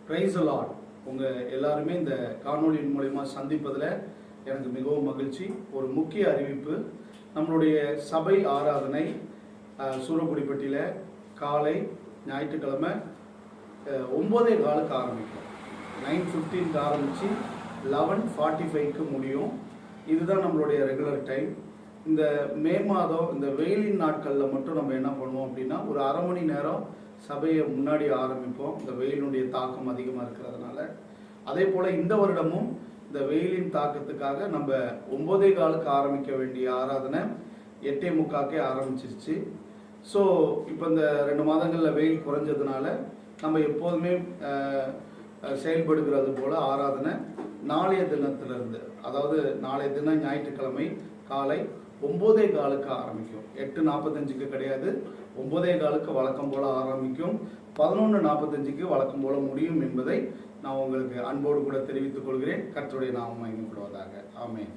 Praise the Lord. உங்கள் எல்லாருமே இந்த காணொலியின் மூலமா சந்திப்பதில் எனக்கு மிகவும் மகிழ்ச்சி. ஒரு முக்கிய அறிவிப்பு, நம்மளுடைய சபை ஆராதனை சூரக்குடிப்பட்டியில் காலை ஞாயிற்றுக்கிழமை 9:15 ஆரம்பிக்கும். 9:15 ஆரம்பித்து 11:45 முடியும். இதுதான் நம்மளுடைய ரெகுலர் டைம். இந்த மே மாதம் இந்த வெயிலின் நாட்களில் மட்டும் நம்ம என்ன பண்ணுவோம் அப்படின்னா, ஒரு அரை மணி நேரம் சபையை முன்னாடி ஆரம்பிப்போம். இந்த வெயிலுடைய தாக்கம் அதிகமாக இருக்கிறதுனால. அதே போல் இந்த வருடமும் இந்த வெயிலின் தாக்கத்துக்காக நம்ம 9:15 ஆரம்பிக்க வேண்டிய ஆராதனை 8:45 ஆரம்பிச்சிருச்சு. ஸோ இப்போ இந்த 2 மாதங்களில் வெயில் குறைஞ்சதுனால நம்ம எப்போதுமே செயல்படுகிறது போல் ஆராதனை நாளைய தினத்திலிருந்து, அதாவது நாளைய தினம் ஞாயிற்றுக்கிழமை காலை 9:15 ஆரம்பிக்கும். 8:45 கிடையாது, 9:15 வழக்கம் போல் ஆரம்பிக்கும். 11:45 வழக்கம் போல் முடியும் என்பதை நான் உங்களுக்கு அன்போடு கூட தெரிவித்துக் கொள்கிறேன். கர்த்தருடைய நாமம் மகிமைப்படுவதாக. ஆமென்.